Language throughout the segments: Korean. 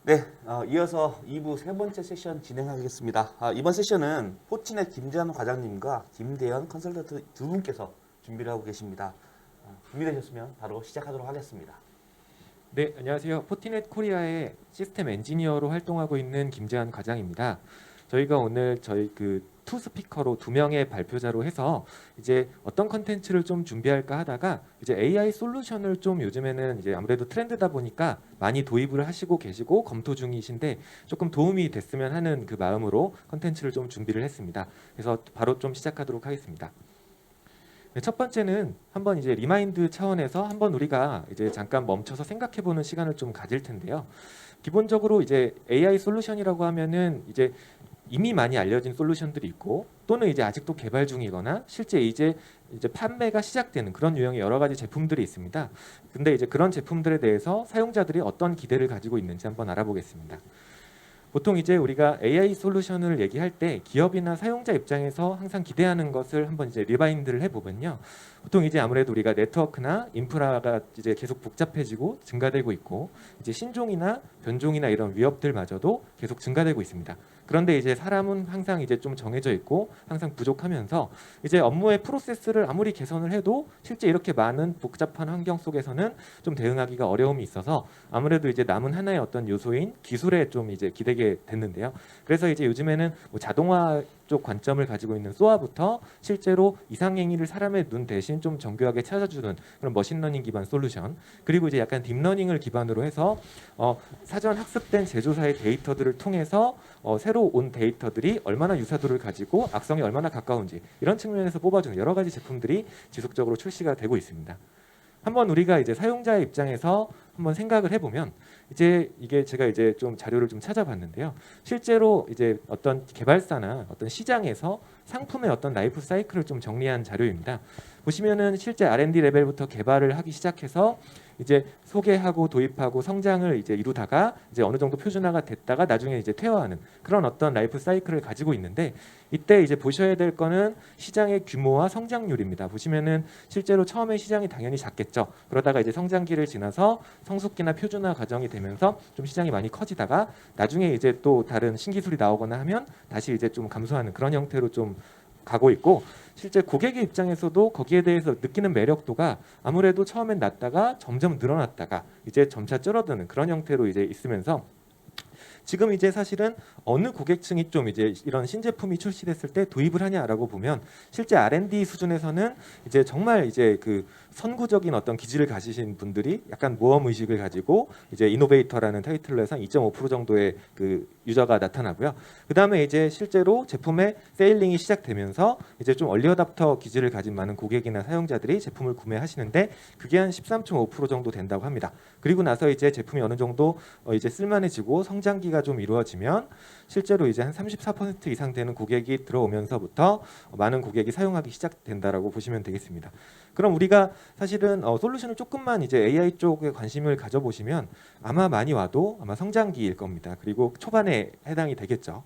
네, 이어서 2부 세 번째 세션 진행하겠습니다. 이번 세션은 포치넷 김재환 과장님과 김대현 컨설턴트 두 분께서 준비를 하고 계십니다. 준비되셨으면 바로 시작하도록 하겠습니다. 네, 안녕하세요. 포티넷 코리아의 시스템 엔지니어로 활동하고 있는 김재환 과장입니다. 저희가 오늘 저희 투 스피커로 두 명의 발표자로 해서 이제 어떤 컨텐츠를 좀 준비할까 하다가 이제 AI 솔루션을 좀 요즘에는 이제 아무래도 트렌드다 보니까 많이 도입을 하시고 계시고 검토 중이신데 조금 도움이 됐으면 하는 그 마음으로 컨텐츠를 좀 준비를 했습니다. 그래서 바로 좀 시작하도록 하겠습니다. 네, 첫 번째는 한번 이제 리마인드 차원에서 한번 우리가 이제 잠깐 멈춰서 생각해보는 시간을 좀 가질 텐데요. 기본적으로 이제 AI 솔루션이라고 하면은 이제 이미 많이 알려진 솔루션들이 있고 또는 이제 아직도 개발 중이거나 실제 이제 판매가 시작되는 그런 유형의 여러 가지 제품들이 있습니다. 근데 이제 그런 제품들에 대해서 사용자들이 어떤 기대를 가지고 있는지 한번 알아보겠습니다. 보통 이제 우리가 AI 솔루션을 얘기할 때 기업이나 사용자 입장에서 항상 기대하는 것을 한번 이제 리바인드를 해보면요. 보통 이제 아무래도 우리가 네트워크나 인프라가 이제 계속 복잡해지고 증가되고 있고 이제 신종이나 변종이나 이런 위협들마저도 계속 증가되고 있습니다. 그런데 이제 사람은 항상 이제 좀 정해져 있고 항상 부족하면서 이제 업무의 프로세스를 아무리 개선을 해도 실제 이렇게 많은 복잡한 환경 속에서는 좀 대응하기가 어려움이 있어서 아무래도 이제 남은 하나의 어떤 요소인 기술에 좀 이제 기대게 됐는데요. 그래서 이제 요즘에는 뭐 자동화 쪽 관점을 가지고 있는 소아부터 실제로 이상행위를 사람의 눈 대신 좀 정교하게 찾아주는 그런 머신러닝 기반 솔루션, 그리고 이제 약간 딥러닝을 기반으로 해서 사전 학습된 제조사의 데이터들을 통해서 새로 온 데이터들이 얼마나 유사도를 가지고 악성에 얼마나 가까운지 이런 측면에서 뽑아주는 여러 가지 제품들이 지속적으로 출시가 되고 있습니다. 한번 우리가 이제 사용자의 입장에서 한번 생각을 해보면 이제 이게 제가 이제 좀 자료를 좀 찾아봤는데요. 실제로 이제 어떤 개발사나 어떤 시장에서 상품의 어떤 라이프 사이클을 좀 정리한 자료입니다. 보시면은 실제 R&D 레벨부터 개발을 하기 시작해서 이제 소개하고 도입하고 성장을 이제 이루다가 이제 어느 정도 표준화가 됐다가 나중에 이제 퇴화하는 그런 어떤 라이프 사이클을 가지고 있는데, 이때 이제 보셔야 될 거는 시장의 규모와 성장률입니다. 보시면은 실제로 처음에 시장이 당연히 작겠죠. 그러다가 이제 성장기를 지나서 성숙기나 표준화 과정이 되면서 좀 시장이 많이 커지다가 나중에 이제 또 다른 신기술이 나오거나 하면 다시 이제 좀 감소하는 그런 형태로 좀 가고 있고, 실제 고객의 입장에서도 거기에 대해서 느끼는 매력도가 아무래도 처음엔 낮다가 점점 늘어났다가 이제 점차 줄어드는 그런 형태로 이제 있으면서, 지금 이제 사실은 어느 고객층이 좀 이제 이런 신제품이 출시됐을 때 도입을 하냐라고 보면 실제 R&D 수준에서는 이제 정말 이제 그 선구적인 어떤 기질을 가지신 분들이 약간 모험 의식을 가지고 이제 이노베이터라는 타이틀로 해서 2.5% 정도의 그 유저가 나타나고요. 그다음에 이제 실제로 제품의 세일링이 시작되면서 이제 좀 얼리 어답터 기질을 가진 많은 고객이나 사용자들이 제품을 구매하시는데 그게 한 13.5% 정도 된다고 합니다. 그리고 나서 이제 제품이 어느 정도 이제 쓸만해지고 성장기가 좀 이루어지면 실제로 이제 한 34% 이상 되는 고객이 들어오면서부터 많은 고객이 사용하기 시작된다라고 보시면 되겠습니다. 그럼 우리가 사실은 솔루션을 조금만 이제 AI 쪽에 관심을 가져보시면 아마 많이 와도 아마 성장기일 겁니다. 그리고 초반에 해당이 되겠죠.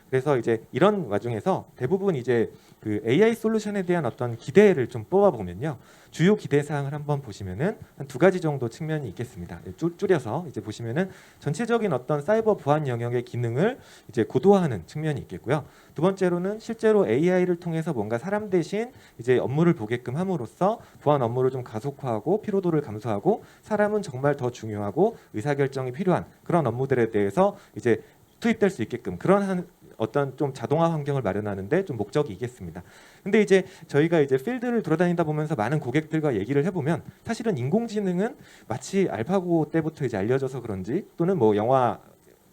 그래서 이제 이런 와중에서 대부분 이제 그 AI 솔루션에 대한 어떤 기대를 좀 뽑아보면요, 주요 기대 사항을 한번 보시면은 한 두 가지 정도 측면이 있겠습니다. 줄여서 이제 보시면은 전체적인 어떤 사이버 보안 영역의 기능을 이제 고도화하는 측면이 있겠고요. 두 번째로는 실제로 AI를 통해서 뭔가 사람 대신 이제 업무를 보게끔 함으로써 보안 업무를 좀 가속화하고 피로도를 감소하고 사람은 정말 더 중요하고 의사결정이 필요한 그런 업무들에 대해서 이제 투입될 수 있게끔 그런 어떤 좀 자동화 환경을 마련하는데 좀 목적이 있겠습니다. 근데 이제 저희가 이제 필드를 돌아다니다 보면서 많은 고객들과 얘기를 해보면 사실은 인공지능은 마치 알파고 때부터 이제 알려져서 그런지 또는 뭐 영화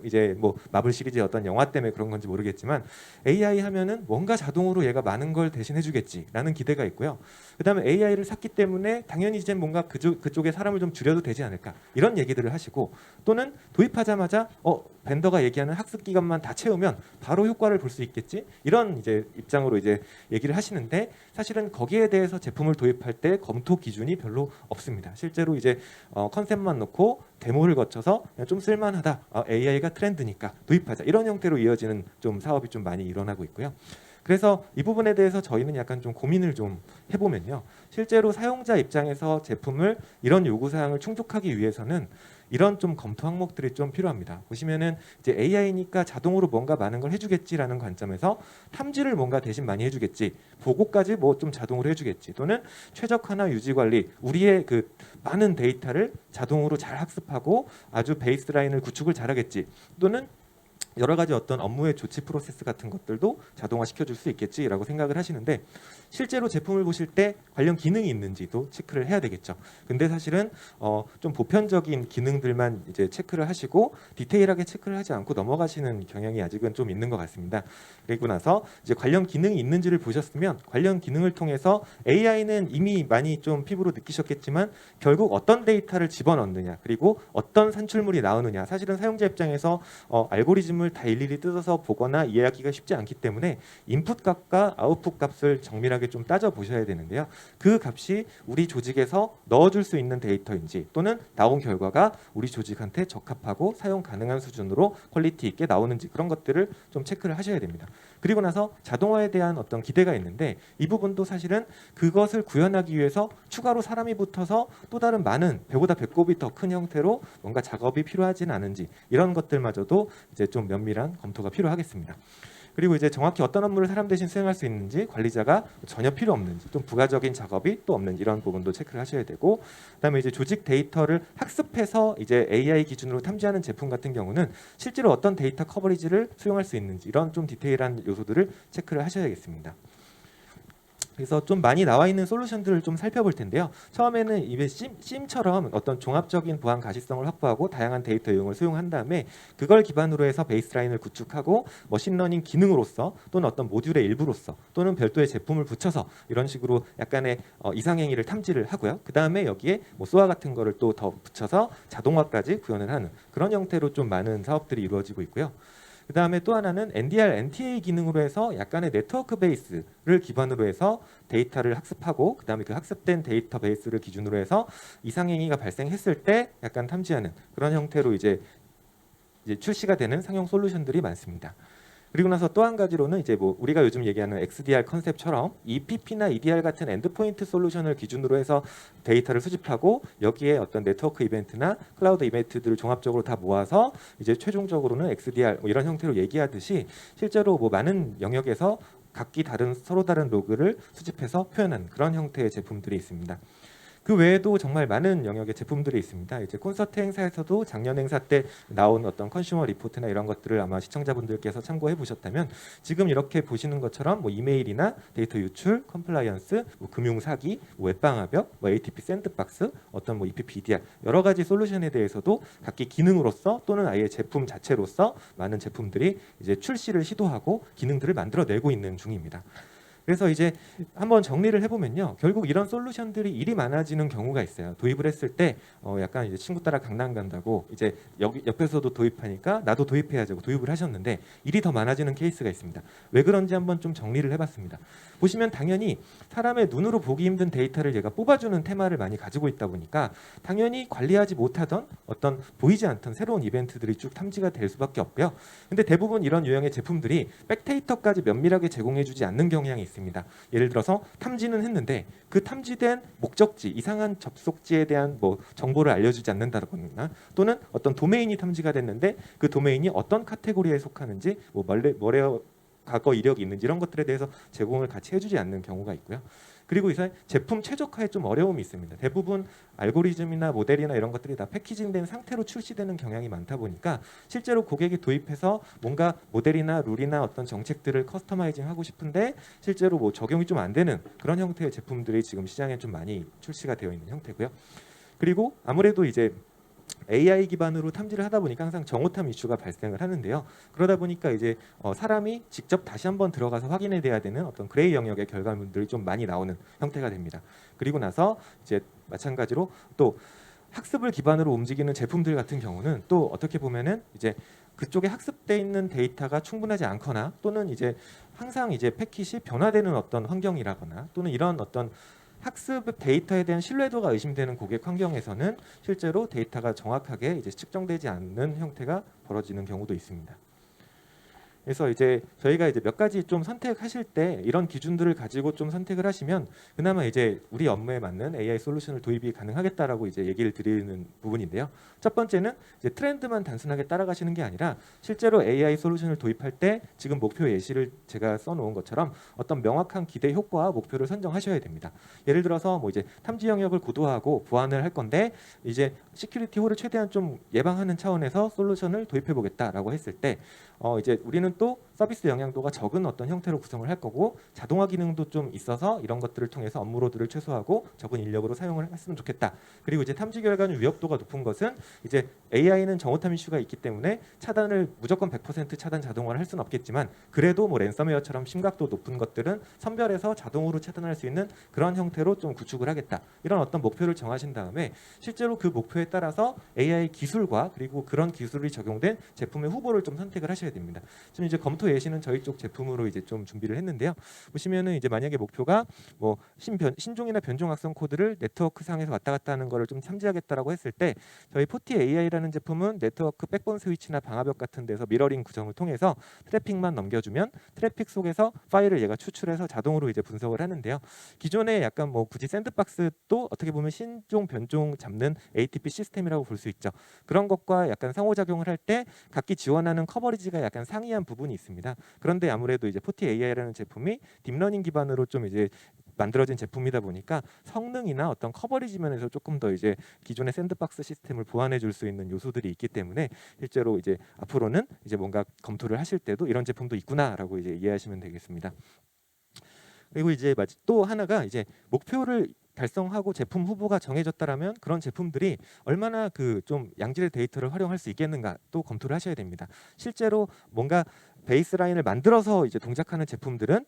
이제 뭐 마블 시리즈의 어떤 영화 때문에 그런 건지 모르겠지만 AI 하면은 뭔가 자동으로 얘가 많은 걸 대신해 주겠지라는 기대가 있고요. 그다음에 AI를 샀기 때문에 당연히 이제 뭔가 그쪽에 사람을 좀 줄여도 되지 않을까 이런 얘기들을 하시고, 또는 도입하자마자 벤더가 얘기하는 학습 기간만 다 채우면 바로 효과를 볼 수 있겠지 이런 이제 입장으로 이제 얘기를 하시는데, 사실은 거기에 대해서 제품을 도입할 때 검토 기준이 별로 없습니다. 실제로 이제 컨셉만 놓고 데모를 거쳐서 그냥 좀 쓸만하다, AI가 트렌드니까 도입하자 이런 형태로 이어지는 좀 사업이 좀 많이 일어나고 있고요. 그래서 이 부분에 대해서 저희는 약간 좀 고민을 좀 해보면요. 실제로 사용자 입장에서 제품을 이런 요구사항을 충족하기 위해서는 이런 좀 검토 항목들이 좀 필요합니다. 보시면은 이제 AI니까 자동으로 뭔가 많은 걸 해주겠지라는 관점에서 탐지를 뭔가 대신 많이 해주겠지, 보고까지 뭐 좀 자동으로 해주겠지, 또는 최적화나 유지 관리, 우리의 그 많은 데이터를 자동으로 잘 학습하고 아주 베이스라인을 구축을 잘하겠지, 또는 여러 가지 어떤 업무의 조치 프로세스 같은 것들도 자동화 시켜줄 수 있겠지라고 생각을 하시는데, 실제로 제품을 보실 때 관련 기능이 있는지도 체크를 해야 되겠죠. 근데 사실은 좀 보편적인 기능들만 이제 체크를 하시고 디테일하게 체크를 하지 않고 넘어가시는 경향이 아직은 좀 있는 것 같습니다. 그리고 나서 이제 관련 기능이 있는지를 보셨으면 관련 기능을 통해서 AI는 이미 많이 좀 피부로 느끼셨겠지만 결국 어떤 데이터를 집어넣느냐, 그리고 어떤 산출물이 나오느냐, 사실은 사용자 입장에서 알고리즘을 다 일일이 뜯어서 보거나 이해하기가 쉽지 않기 때문에 인풋 값과 아웃풋 값을 정밀하게 좀 따져 보셔야 되는데요. 그 값이 우리 조직에서 넣어줄 수 있는 데이터인지, 또는 나온 결과가 우리 조직한테 적합하고 사용 가능한 수준으로 퀄리티 있게 나오는지, 그런 것들을 좀 체크를 하셔야 됩니다. 그리고 나서 자동화에 대한 어떤 기대가 있는데, 이 부분도 사실은 그것을 구현하기 위해서 추가로 사람이 붙어서 또 다른 많은 배보다 배꼽이 더 큰 형태로 뭔가 작업이 필요하진 않은지, 이런 것들마저도 이제 좀 면밀한 검토가 필요하겠습니다. 그리고 이제 정확히 어떤 업무를 사람 대신 수행할 수 있는지, 관리자가 전혀 필요 없는지, 또 부가적인 작업이 또 없는지, 이런 부분도 체크를 하셔야 되고, 그다음에 이제 조직 데이터를 학습해서 이제 AI 기준으로 탐지하는 제품 같은 경우는 실제로 어떤 데이터 커버리지를 수용할 수 있는지, 이런 좀 디테일한 요소들을 체크를 하셔야겠습니다. 그래서 좀 많이 나와 있는 솔루션들을 좀 살펴볼 텐데요. 처음에는 이게 심처럼 어떤 종합적인 보안 가시성을 확보하고 다양한 데이터 이용을 수용한 다음에 그걸 기반으로 해서 베이스라인을 구축하고 머신러닝 기능으로서, 또는 어떤 모듈의 일부로서, 또는 별도의 제품을 붙여서 이런 식으로 약간의 이상행위를 탐지를 하고요. 그 다음에 여기에 뭐 소아 같은 거를 또 더 붙여서 자동화까지 구현을 하는 그런 형태로 좀 많은 사업들이 이루어지고 있고요. 그 다음에 또 하나는 NDR, NTA 기능으로 해서 약간의 네트워크 베이스를 기반으로 해서 데이터를 학습하고, 그 다음에 그 학습된 데이터 베이스를 기준으로 해서 이상행위가 발생했을 때 약간 탐지하는 그런 형태로 이제 출시가 되는 상용 솔루션들이 많습니다. 그리고 나서 또 한 가지로는 이제 뭐 우리가 요즘 얘기하는 XDR 컨셉처럼 EPP나 EDR 같은 엔드포인트 솔루션을 기준으로 해서 데이터를 수집하고 여기에 어떤 네트워크 이벤트나 클라우드 이벤트들을 종합적으로 다 모아서 이제 최종적으로는 XDR 뭐 이런 형태로 얘기하듯이 실제로 뭐 많은 영역에서 각기 다른 서로 다른 로그를 수집해서 표현한 그런 형태의 제품들이 있습니다. 그 외에도 정말 많은 영역의 제품들이 있습니다. 이제 콘서트 행사에서도 작년 행사 때 나온 어떤 컨슈머 리포트나 이런 것들을 아마 시청자분들께서 참고해 보셨다면, 지금 이렇게 보시는 것처럼 뭐 이메일이나 데이터 유출, 컴플라이언스, 뭐 금융 사기, 뭐 웹방화벽, 뭐 ATP 샌드박스, 어떤 뭐 EPP EDR 여러 가지 솔루션에 대해서도 각기 기능으로서 또는 아예 제품 자체로서 많은 제품들이 이제 출시를 시도하고 기능들을 만들어내고 있는 중입니다. 그래서 이제 한번 정리를 해보면요, 결국 이런 솔루션들이 일이 많아지는 경우가 있어요. 도입을 했을 때 약간 이제 친구 따라 강남 간다고 이제 여기 옆에서도 도입하니까 나도 도입해야지 고 도입을 하셨는데 일이 더 많아지는 케이스가 있습니다. 왜 그런지 한번 좀 정리를 해봤습니다. 보시면 당연히 사람의 눈으로 보기 힘든 데이터를 얘가 뽑아주는 테마를 많이 가지고 있다 보니까 당연히 관리하지 못하던 어떤 보이지 않던 새로운 이벤트들이 쭉 탐지가 될 수밖에 없고요. 근데 대부분 이런 유형의 제품들이 백데이터까지 면밀하게 제공해주지 않는 경향이 있습니다. 예를 들어서 탐지는 했는데 그 탐지된 목적지, 이상한 접속지에 대한 뭐 정보를 알려주지 않는다거나, 또는 어떤 도메인이 탐지가 됐는데 그 도메인이 어떤 카테고리에 속하는지, 뭐 과거 이력이 있는지 이런 것들에 대해서 제공을 같이 해주지 않는 경우가 있고요. 그리고 이제 제품 최적화에 좀 어려움이 있습니다. 대부분 알고리즘이나 모델이나 이런 것들이 다 패키징된 상태로 출시되는 경향이 많다 보니까 실제로 고객이 도입해서 뭔가 모델이나 룰이나 어떤 정책들을 커스터마이징하고 싶은데 실제로 뭐 적용이 좀 안 되는 그런 형태의 제품들이 지금 시장에 좀 많이 출시가 되어 있는 형태고요. 그리고 아무래도 이제 AI 기반으로 탐지를 하다 보니까 항상 정오탐 이슈가 발생을 하는데요. 그러다 보니까 이제 사람이 직접 다시 한번 들어가서 확인해 돼야 되는 어떤 그레이 영역의 결과물들이 좀 많이 나오는 형태가 됩니다. 그리고 나서 이제 마찬가지로 또 학습을 기반으로 움직이는 제품들 같은 경우는 또 어떻게 보면은 이제 그쪽에 학습돼 있는 데이터가 충분하지 않거나, 또는 이제 항상 이제 패킷이 변화되는 어떤 환경이라거나, 또는 이런 어떤 학습 데이터에 대한 신뢰도가 의심되는 고객 환경에서는 실제로 데이터가 정확하게 이제 측정되지 않는 형태가 벌어지는 경우도 있습니다. 그래서 이제 저희가 이제 몇 가지 좀 선택하실 때 이런 기준들을 가지고 좀 선택을 하시면 그나마 이제 우리 업무에 맞는 AI 솔루션을 도입이 가능하겠다라고 이제 얘기를 드리는 부분인데요. 첫 번째는 이제 트렌드만 단순하게 따라가시는 게 아니라 실제로 AI 솔루션을 도입할 때 지금 목표 예시를 제가 써놓은 것처럼 어떤 명확한 기대 효과와 목표를 선정하셔야 됩니다. 예를 들어서 뭐 이제 탐지 영역을 고도화하고 보완을 할 건데 이제 시큐리티 홀을 최대한 좀 예방하는 차원에서 솔루션을 도입해 보겠다라고 했을 때 이제 우리는 또 서비스 영향도가 적은 어떤 형태로 구성을 할 거고 자동화 기능도 좀 있어서 이런 것들을 통해서 업무로드를 최소화하고 적은 인력으로 사용을 했으면 좋겠다. 그리고 이제 탐지 결과는 위협도가 높은 것은 이제 AI는 정오탐 이슈가 있기 때문에 차단을 무조건 100% 차단 자동화를 할 수는 없겠지만 그래도 뭐 랜섬웨어처럼 심각도 높은 것들은 선별해서 자동으로 차단할 수 있는 그런 형태로 좀 구축을 하겠다. 이런 어떤 목표를 정하신 다음에 실제로 그 목표에 따라서 AI 기술과 그리고 그런 기술이 적용된 제품의 후보를 좀 선택을 하셔야 됩니다. 지금 이제 검토 예시는 저희 쪽 제품으로 이제 좀 준비를 했는데요. 보시면은 이제 만약에 목표가 뭐 신종이나 변종 악성 코드를 네트워크 상에서 왔다 갔다 하는 거를 좀 탐지하겠다라고 했을 때 저희 포티 AI라는 제품은 네트워크 백본 스위치나 방화벽 같은 데서 미러링 구성을 통해서 트래픽만 넘겨주면 트래픽 속에서 파일을 얘가 추출해서 자동으로 이제 분석을 하는데요. 기존에 약간 뭐 굳이 샌드박스도 어떻게 보면 신종 변종 잡는 ATP 시스템이라고 볼 수 있죠. 그런 것과 약간 상호작용을 할 때 각기 지원하는 커버리지가 약간 상이한 부분이 있습니다. 그런데 아무래도 이제 포티 AI라는 제품이 딥러닝 기반으로 좀 이제 만들어진 제품이다 보니까 성능이나 어떤 커버리지 면에서 조금 더 이제 기존의 샌드박스 시스템을 보완해 줄 수 있는 요소들이 있기 때문에 실제로 이제 앞으로는 이제 뭔가 검토를 하실 때도 이런 제품도 있구나라고 이제 이해하시면 되겠습니다. 그리고 이제 또 하나가 이제 목표를 달성하고 제품 후보가 정해졌다라면 그런 제품들이 얼마나 그 좀 양질의 데이터를 활용할 수 있겠는가 또 검토를 하셔야 됩니다. 실제로 뭔가 베이스라인을 만들어서 이제 동작하는 제품들은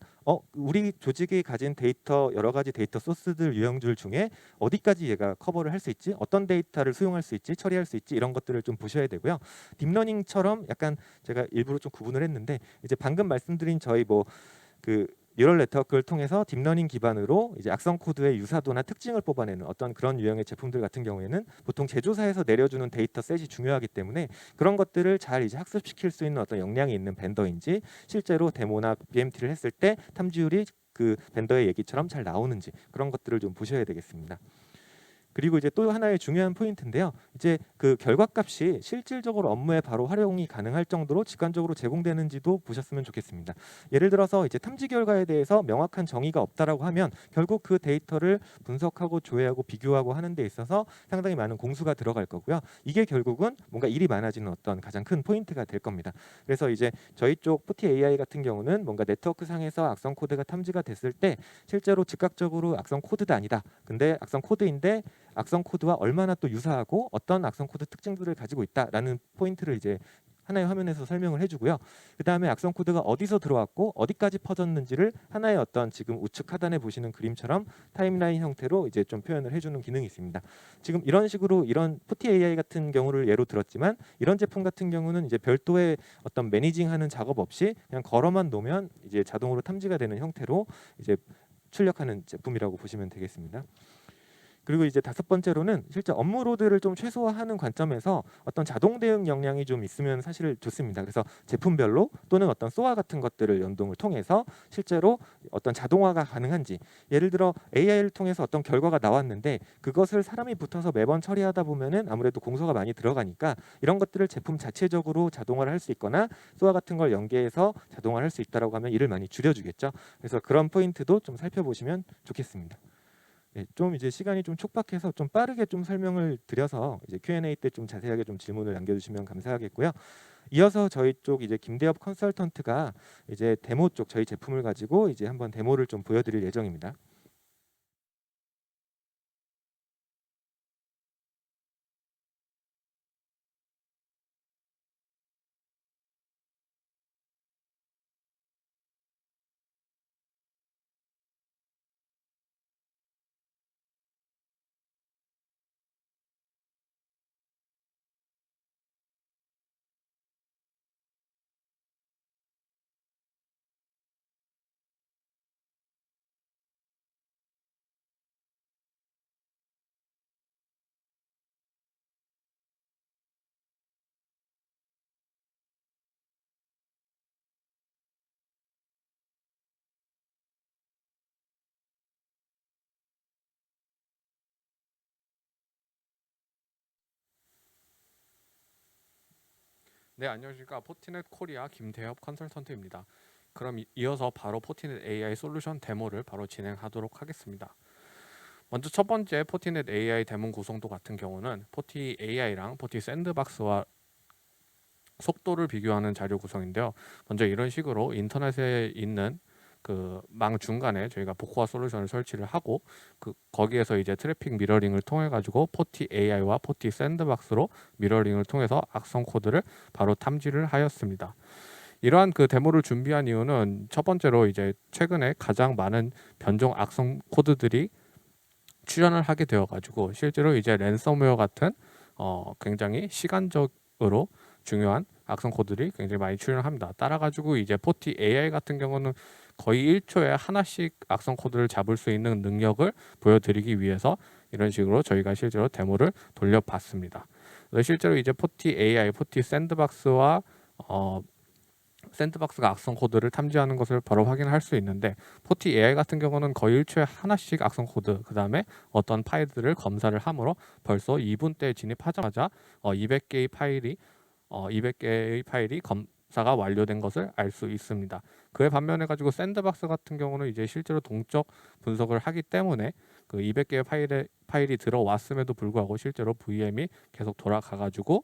우리 조직이 가진 데이터 여러 가지 데이터 소스들 유형들 중에 어디까지 얘가 커버를 할 수 있지, 어떤 데이터를 수용할 수 있지, 처리할 수 있지 이런 것들을 좀 보셔야 되고요. 딥러닝처럼 약간 제가 일부러 좀 구분을 했는데 이제 방금 말씀드린 저희 그 뉴럴 네트워크를 통해서 딥러닝 기반으로 이제 악성 코드의 유사도나 특징을 뽑아내는 어떤 그런 유형의 제품들 같은 경우에는 보통 제조사에서 내려주는 데이터 셋이 중요하기 때문에 그런 것들을 잘 이제 학습시킬 수 있는 어떤 역량이 있는 벤더인지 실제로 데모나 BMT를 했을 때 탐지율이 그 벤더의 얘기처럼 잘 나오는지 그런 것들을 좀 보셔야 되겠습니다. 그리고 이제 또 하나의 중요한 포인트인데요. 이제 그 결과값이 실질적으로 업무에 바로 활용이 가능할 정도로 직관적으로 제공되는지도 보셨으면 좋겠습니다. 예를 들어서 이제 탐지 결과에 대해서 명확한 정의가 없다라고 하면 결국 그 데이터를 분석하고 조회하고 비교하고 하는 데 있어서 상당히 많은 공수가 들어갈 거고요. 이게 결국은 뭔가 일이 많아지는 어떤 가장 큰 포인트가 될 겁니다. 그래서 이제 저희 쪽 포티 AI 같은 경우는 뭔가 네트워크 상에서 악성 코드가 탐지가 됐을 때 실제로 즉각적으로 악성 코드도 아니다. 근데 악성 코드인데 악성 코드와 얼마나 또 유사하고 어떤 악성 코드 특징들을 가지고 있다라는 포인트를 이제 하나의 화면에서 설명을 해주고요. 그 다음에 악성 코드가 어디서 들어왔고 어디까지 퍼졌는지를 하나의 어떤 지금 우측 하단에 보시는 그림처럼 타임라인 형태로 이제 좀 표현을 해주는 기능이 있습니다. 지금 이런 식으로 이런 포티 AI 같은 경우를 예로 들었지만 이런 제품 같은 경우는 이제 별도의 어떤 매니징하는 작업 없이 그냥 걸어만 놓으면 이제 자동으로 탐지가 되는 형태로 이제 출력하는 제품이라고 보시면 되겠습니다. 그리고 이제 다섯 번째로는 실제 업무 로드를 좀 최소화하는 관점에서 어떤 자동 대응 역량이 좀 있으면 사실 좋습니다. 그래서 제품별로 또는 어떤 소화 같은 것들을 연동을 통해서 실제로 어떤 자동화가 가능한지 예를 들어 AI를 통해서 어떤 결과가 나왔는데 그것을 사람이 붙어서 매번 처리하다 보면은 아무래도 공소가 많이 들어가니까 이런 것들을 제품 자체적으로 자동화를 할 수 있거나 소화 같은 걸 연계해서 자동화를 할 수 있다라고 하면 일을 많이 줄여주겠죠. 그래서 그런 포인트도 좀 살펴보시면 좋겠습니다. 네, 좀 이제 시간이 좀 촉박해서 좀 빠르게 좀 설명을 드려서 이제 Q&A 때 좀 자세하게 좀 질문을 남겨주시면 감사하겠고요. 이어서 저희 쪽 이제 김대엽 컨설턴트가 이제 데모 쪽 저희 제품을 가지고 이제 한번 데모를 좀 보여드릴 예정입니다. 네, 안녕하십니까. 포티넷 코리아 김대엽 컨설턴트입니다. 그럼 이어서 바로 포티넷 AI 솔루션 데모를 바로 진행하도록 하겠습니다. 먼저 첫 번째 포티넷 AI 데모 구성도 같은 경우는 포티 AI랑 포티 샌드박스와 속도를 비교하는 자료 구성인데요. 먼저 이런 식으로 인터넷에 있는 그 망 중간에 저희가 복호화 솔루션을 설치를 하고 거기에서 이제 트래픽 미러링을 통해 가지고 포티 AI와 포티 샌드박스로 미러링을 통해서 악성 코드를 바로 탐지를 하였습니다. 이러한 그 데모를 준비한 이유는 첫 번째로 이제 최근에 가장 많은 변종 악성 코드들이 출현을 하게 되어 가지고 실제로 이제 랜섬웨어 같은 굉장히 시간적으로 중요한 악성 코드들이 굉장히 많이 출현합니다. 따라 가지고 이제 포티 AI 같은 경우는 거의 1초에 하나씩 악성 코드를 잡을 수 있는 능력을 보여드리기 위해서 이런 식으로 저희가 실제로 데모를 돌려봤습니다. 그래서 실제로 이제 포티 AI, 포티 샌드박스와 샌드박스가 악성 코드를 탐지하는 것을 바로 확인할 수 있는데 포티 AI 같은 경우는 거의 1초에 하나씩 악성 코드 그 다음에 어떤 파일들을 검사를 함으로 벌써 2분대에 진입하자마자 200개의 파일이 검사가 완료된 것을 알 수 있습니다. 그에 반면에 가지고 샌드박스 같은 경우는 이제 실제로 동적 분석을 하기 때문에 그 200개의 파일이 들어왔음에도 불구하고 실제로 VM이 계속 돌아가 가지고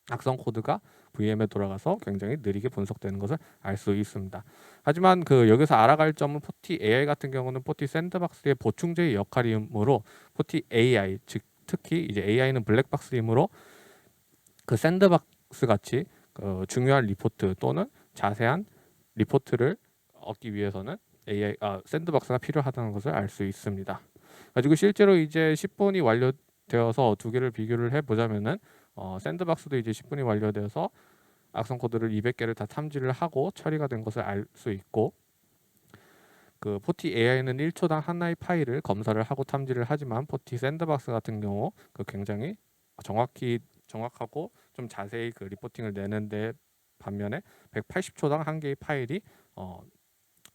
악성 코드가 VM에 돌아가서 굉장히 느리게 분석되는 것을 알 수 있습니다. 하지만 그 여기서 알아갈 점은 포티 AI 같은 경우는 포티 샌드박스의 보충제의 역할이므로 포티 AI 즉 특히 이제 AI는 블랙박스이므로 그 샌드박스 같이 중요한 리포트 또는 자세한 리포트를 얻기 위해서는 샌드박스가 필요하다는 것을 알 수 있습니다. 가지고 실제로 이제 10분이 완료되어서 두 개를 비교를 해보자면은 샌드박스도 이제 10분이 완료되어서 악성 코드를 200개를 다 탐지를 하고 처리가 된 것을 알 수 있고 그 포티 AI는 1초당 하나의 파일을 검사를 하고 탐지를 하지만 포티 샌드박스 같은 경우 그 굉장히 정확하고 좀 자세히 그 리포팅을 내는데 반면에 180초당 한 개의 파일이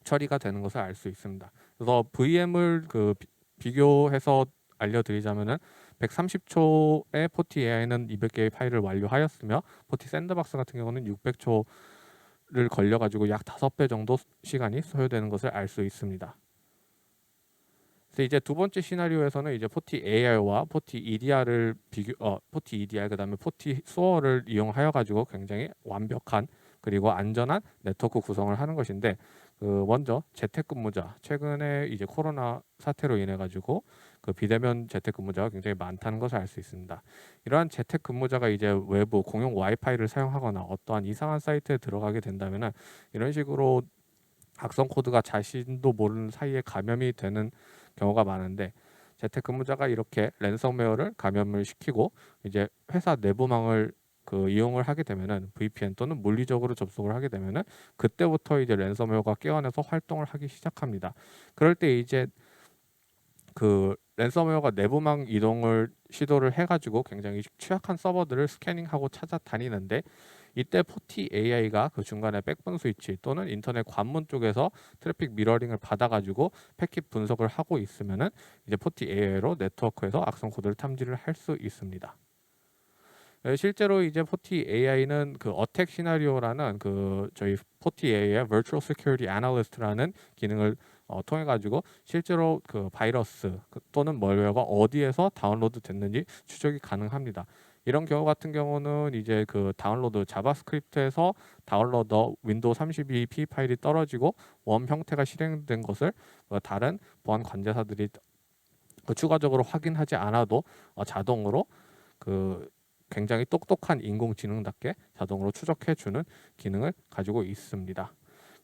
처리가 되는 것을 알 수 있습니다. 그래서 VM을 비교해서 알려드리자면은 130초에 포티 AI는 200개의 파일을 완료하였으며 포티 샌드박스 같은 경우는 600초를 걸려가지고 약 5배 정도 시간이 소요되는 것을 알 수 있습니다. 그래서 이제 두 번째 시나리오에서는 이제 포티 AI와 포티 EDR을 포티 EDR 그다음에 포티 소어를 이용하여 가지고 굉장히 완벽한 그리고 안전한 네트워크 구성을 하는 것인데 먼저 재택근무자 최근에 이제 코로나 사태로 인해 가지고 그 비대면 재택근무자가 굉장히 많다는 것을 알 수 있습니다. 이러한 재택근무자가 이제 외부 공용 와이파이를 사용하거나 어떠한 이상한 사이트에 들어가게 된다면은 이런 식으로 악성 코드가 자신도 모르는 사이에 감염이 되는 경우가 많은데 재택근무자가 이렇게 랜섬웨어를 감염을 시키고 이제 회사 내부망을 이용을 하게 되면은 VPN 또는 물리적으로 접속을 하게 되면은 그때부터 이제 랜섬웨어가 깨어나서 활동을 하기 시작합니다. 그럴 때 이제 그 랜섬웨어가 내부망 이동을 시도를 해가지고 굉장히 취약한 서버들을 스캐닝하고 찾아다니는데 이때 포티 AI가 그 중간에 백본 스위치 또는 인터넷 관문 쪽에서 트래픽 미러링을 받아가지고 패킷 분석을 하고 있으면은 이제 포티 AI로 네트워크에서 악성 코드를 탐지를 할 수 있습니다. 실제로 이제 포티 AI는 그 어택 시나리오라는 저희 포티 AI의 Virtual Security Analyst라는 기능을 통해 가지고 실제로 그 바이러스 또는 멀웨어가 어디에서 다운로드 됐는지 추적이 가능합니다. 이런 경우 같은 경우는 이제 그 다운로드 자바스크립트에서 다운로더 윈도우 32p 파일이 떨어지고 웜 형태가 실행된 것을 다른 보안 관제사들이 추가적으로 확인하지 않아도 자동으로 굉장히 똑똑한 인공지능답게 자동으로 추적해주는 기능을 가지고 있습니다.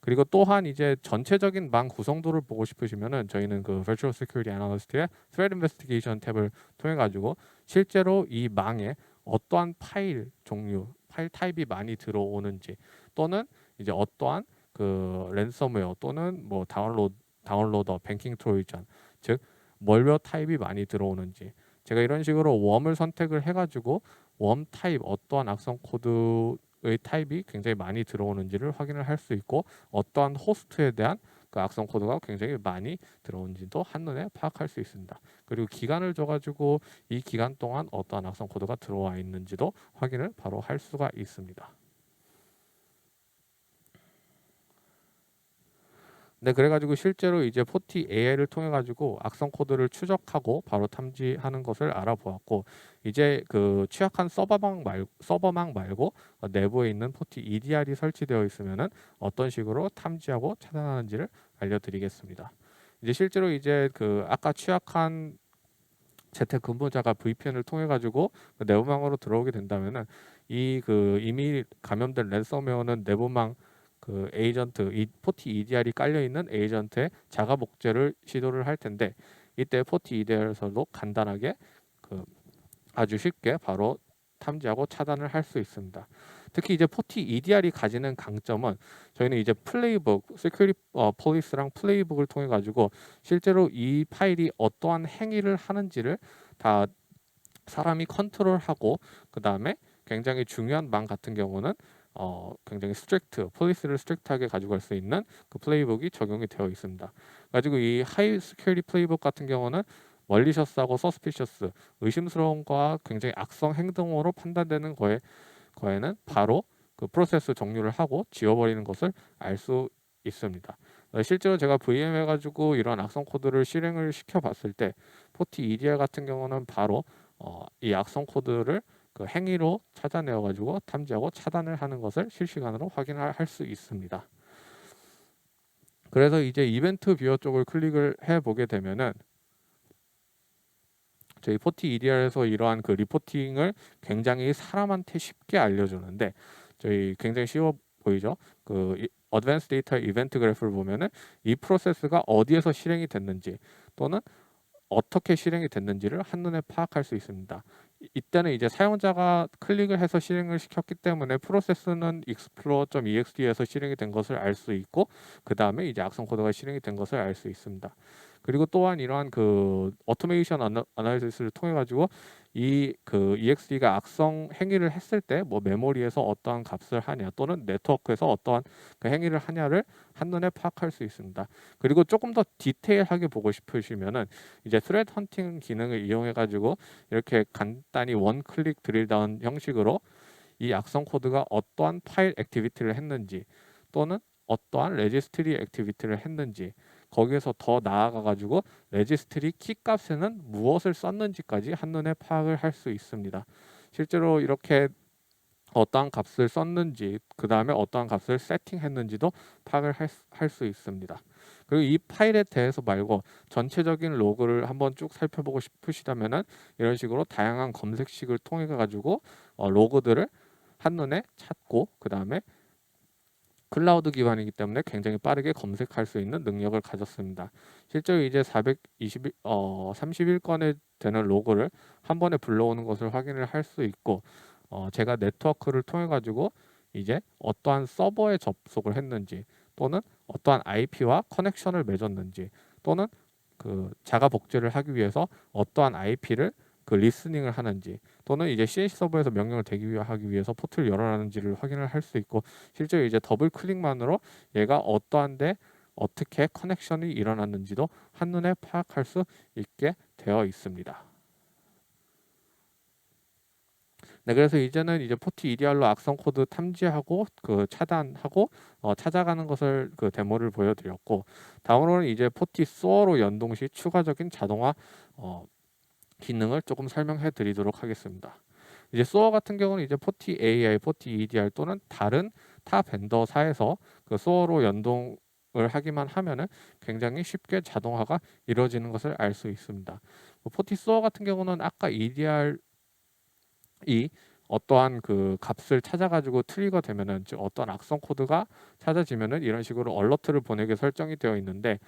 그리고 또한 이제 전체적인 망 구성도를 보고 싶으시면은 저희는 그 Virtual Security Analyst의 Threat Investigation 탭을 통해 가지고 실제로 이 망에 어떠한 파일 종류, 파일 타입이 많이 들어오는지 또는 이제 어떠한 그 랜섬웨어 또는 뭐 다운로더, 뱅킹 트로이전, 즉 멀웨어 타입이 많이 들어오는지 제가 이런 식으로 웜을 선택을 해가지고 웜 타입 어떠한 악성 코드의 타입이 굉장히 많이 들어오는지를 확인을 할 수 있고 어떠한 호스트에 대한 그 악성 코드가 굉장히 많이 들어오는지도 한눈에 파악할 수 있습니다. 그리고 기간을 줘가지고 이 기간 동안 어떠한 악성 코드가 들어와 있는지도 확인을 바로 할 수가 있습니다. 네, 그래가지고 실제로 이제 포티 AI를 통해 가지고 악성 코드를 추적하고 바로 탐지하는 것을 알아보았고, 이제 그 취약한 서버망 말고 내부에 있는 포티 EDR이 설치되어 있으면은 어떤 식으로 탐지하고 차단하는지를 알려드리겠습니다. 이제 실제로 이제 그 아까 취약한 재택근무자가 VPN을 통해 가지고 내부망으로 들어오게 된다면은 이 그 이미 감염된 랜섬웨어는 내부망 그 에이전트 이 포티 EDR이 깔려 있는 에이전트의 자가 복제를 시도를 할 텐데, 이때 포티 EDR에서도 간단하게 그 아주 쉽게 바로 탐지하고 차단을 할 수 있습니다. 특히 이제 포티 EDR이 가지는 강점은, 저희는 이제 플레이북, 세큐리티 폴리스랑 플레이북을 통해 가지고 실제로 이 파일이 어떠한 행위를 하는지를 다 사람이 컨트롤하고, 그 다음에 굉장히 중요한 망 같은 경우는 굉장히 폴리스를 스트릭트하게 가지고 갈 수 있는 그 플레이북이 적용이 되어 있습니다. 가지고 이 하이 스큐리티 플레이북 같은 경우는 멀리셔스하고 서스피셔스, 의심스러운 거와 굉장히 악성 행동으로 판단되는 거에는 바로 그 프로세스 종료를 하고 지워버리는 것을 알 수 있습니다. 실제로 제가 VM 해가지고 이런 악성 코드를 실행을 시켜봤을 때 포티 EDR 같은 경우는 바로 이 악성 코드를 그 행위로 찾아내어 가지고 탐지하고 차단을 하는 것을 실시간으로 확인할 수 있습니다. 그래서 이제 이벤트 뷰어 쪽을 클릭을 해 보게 되면은 저희 포티 EDR에서 이러한 그 리포팅을 굉장히 사람한테 쉽게 알려주는데, 저희 굉장히 쉬워 보이죠? 그 어드밴스 데이터 이벤트 그래프를 보면은 이 프로세스가 어디에서 실행이 됐는지 또는 어떻게 실행이 됐는지를 한눈에 파악할 수 있습니다. 이때는 이제 사용자가 클릭을 해서 실행을 시켰기 때문에 프로세스는 explorer.ext에서 실행이 된 것을 알 수 있고, 그 다음에 이제 악성 코드가 실행이 된 것을 알 수 있습니다. 그리고 또한 이러한 그 오토메이션 아나리시스를 통해 가지고 이 그 EXT가 악성 행위를 했을 때 뭐 메모리에서 어떠한 값을 하냐 또는 네트워크에서 어떠한 그 행위를 하냐를 한눈에 파악할 수 있습니다. 그리고 조금 더 디테일하게 보고 싶으시면은 이제 스레드 헌팅 기능을 이용해 가지고 이렇게 간단히 원 클릭 드릴다운 형식으로 이 악성 코드가 어떠한 파일 액티비티를 했는지 또는 어떠한 레지스트리 액티비티를 했는지, 거기에서 더 나아가 가지고 레지스트리 키 값에는 무엇을 썼는지까지 한눈에 파악을 할 수 있습니다. 실제로 이렇게 어떠한 값을 썼는지, 그 다음에 어떠한 값을 세팅했는지도 파악을 할 수 있습니다. 그리고 이 파일에 대해서 말고 전체적인 로그를 한번 쭉 살펴보고 싶으시다면은 이런 식으로 다양한 검색식을 통해 가지고 로그들을 한눈에 찾고, 그 다음에 클라우드 기반이기 때문에 굉장히 빠르게 검색할 수 있는 능력을 가졌습니다. 실제로 이제 31건에 되는 로그를 한 번에 불러오는 것을 확인을 할 수 있고, 제가 네트워크를 통해 가지고 이제 어떠한 서버에 접속을 했는지 또는 어떠한 IP와 커넥션을 맺었는지 또는 그 자가 복제를 하기 위해서 어떠한 IP를 그 리스닝을 하는지 또는 이제 CNC 서버에서 명령을 대기하기 위해서 포트를 열어놨는지를 확인을 할 수 있고, 실제로 이제 더블 클릭만으로 얘가 어떠한데 어떻게 커넥션이 일어났는지도 한눈에 파악할 수 있게 되어 있습니다. 네, 그래서 이제는 이제 포티 EDR로 악성 코드 탐지하고 그 차단하고 찾아가는 것을 그 데모를 보여드렸고, 다음으로는 이제 포티 소어로 연동 시 추가적인 자동화 기능을 조금 설명해 드리도록 하겠습니다. 이제 소어 같은 경우는 이제 포티 AI, 포티 EDR 또는 다른 타 벤더사에서 그 소어로 연동을 하기만 하면은 굉장히 쉽게 자동화가 이루어지는 것을 알 수 있습니다. 포티 소어 같은 경우는 아까 EDR이 어떠한 그 값을 찾아가지고 트리거 되면은, 즉 어떤 악성 코드가 찾아지면은 이런 식으로 얼러트를 보내게 설정이 되어 있는데,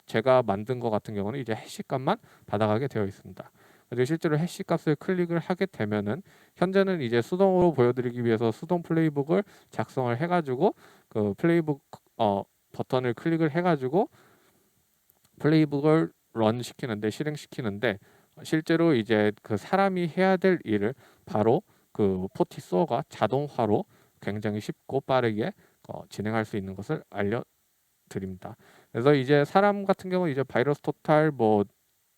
제가 만든 것 같은 경우는 이제 해시 값만 받아가게 되어 있습니다. 그리고 실제로 해시 값을 클릭을 하게 되면은 현재는 이제 수동으로 보여드리기 위해서 수동 플레이북을 작성을 해가지고 그 플레이북 버튼을 클릭을 해가지고 플레이북을 실행시키는데, 실제로 이제 그 사람이 해야 될 일을 바로 그 포티 소어가 자동화로 굉장히 쉽고 빠르게 진행할 수 있는 것을 알려드립니다. 그래서 이제 사람 같은 경우 이제 바이러스 토탈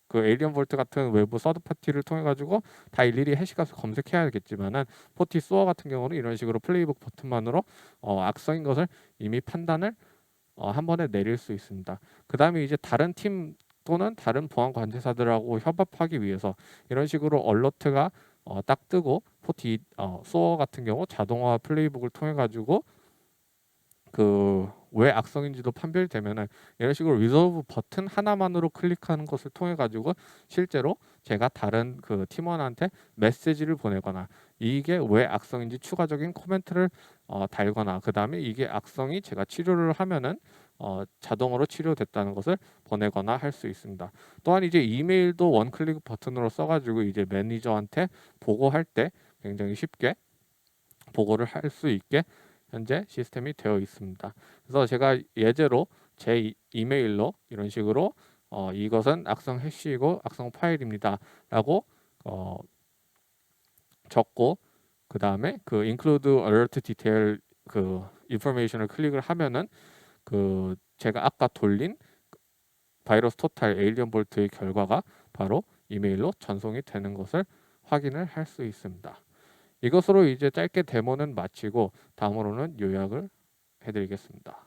그 에이리언 볼트 같은 외부 서드 파티를 통해 가지고 다 일일이 해시값을 검색해야겠지만은, 포티 소어 같은 경우는 이런 식으로 플레이북 버튼만으로 악성인 것을 이미 판단을 한 번에 내릴 수 있습니다. 그 다음에 이제 다른 팀 또는 다른 보안 관제사들하고 협업하기 위해서 이런 식으로 얼러트가 딱 뜨고 포티 소어 같은 경우 자동화 플레이북을 통해 가지고 그 왜 악성인지도 판별되면은 이런 식으로 리solve 버튼 하나만으로 클릭하는 것을 통해 가지고 실제로 제가 다른 그 팀원한테 메시지를 보내거나 이게 왜 악성인지 추가적인 코멘트를 달거나 그 다음에 이게 악성이 제가 치료를 하면은 자동으로 치료됐다는 것을 보내거나 할 수 있습니다. 또한 이제 이메일도 원클릭 버튼으로 써가지고 이제 매니저한테 보고할 때 굉장히 쉽게 보고를 할 수 있게 현재 시스템이 되어 있습니다. 그래서 제가 예제로 제 이메일로 이런 식으로 이것은 악성 해시이고 악성 파일입니다라고 적고 그 다음에 그 include alert detail 그 information을 클릭을 하면은 그 제가 아까 돌린 바이러스 토탈 에일리언 볼트의 결과가 바로 이메일로 전송이 되는 것을 확인을 할 수 있습니다. 이것으로 이제 짧게 데모는 마치고 다음으로는 요약을 해드리겠습니다.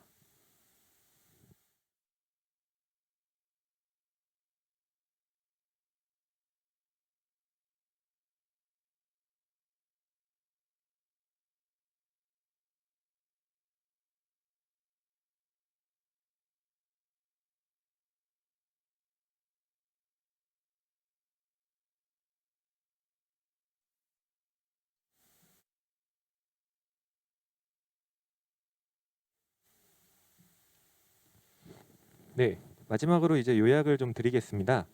네, 마지막으로 이제 요약을 좀 드리겠습니다.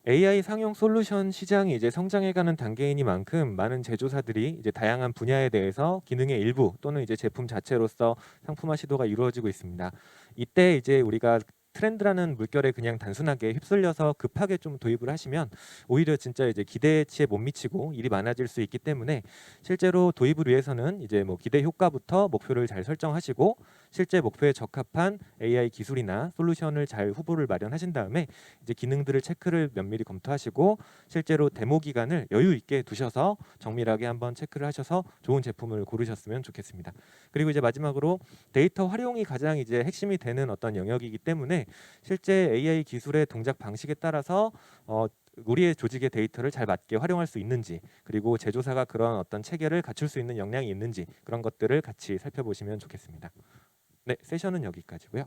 AI 상용 솔루션 시장이 이제 성장해가는 단계이니만큼 많은 제조사들이 이제 다양한 분야에 대해서 기능의 일부 또는 이제 제품 자체로서 상품화 시도가 이루어지고 있습니다. 이때 이제 우리가 트렌드라는 물결에 그냥 단순하게 휩쓸려서 급하게 좀 도입을 하시면 오히려 진짜 이제 기대치에 못 미치고 일이 많아질 수 있기 때문에 실제로 도입을 위해서는 이제 뭐 기대 효과부터 목표를 잘 설정하시고 실제 목표에 적합한 AI 기술이나 솔루션을 잘 후보를 마련하신 다음에 이제 기능들을 체크를 면밀히 검토하시고 실제로 데모 기간을 여유 있게 두셔서 정밀하게 한번 체크를 하셔서 좋은 제품을 고르셨으면 좋겠습니다. 그리고 이제 마지막으로 데이터 활용이 가장 이제 핵심이 되는 어떤 영역이기 때문에 실제 AI 기술의 동작 방식에 따라서 우리의 조직의 데이터를 잘 맞게 활용할 수 있는지 그리고 제조사가 그런 어떤 체계를 갖출 수 있는 역량이 있는지 그런 것들을 같이 살펴보시면 좋겠습니다. 네, 세션은 여기까지고요.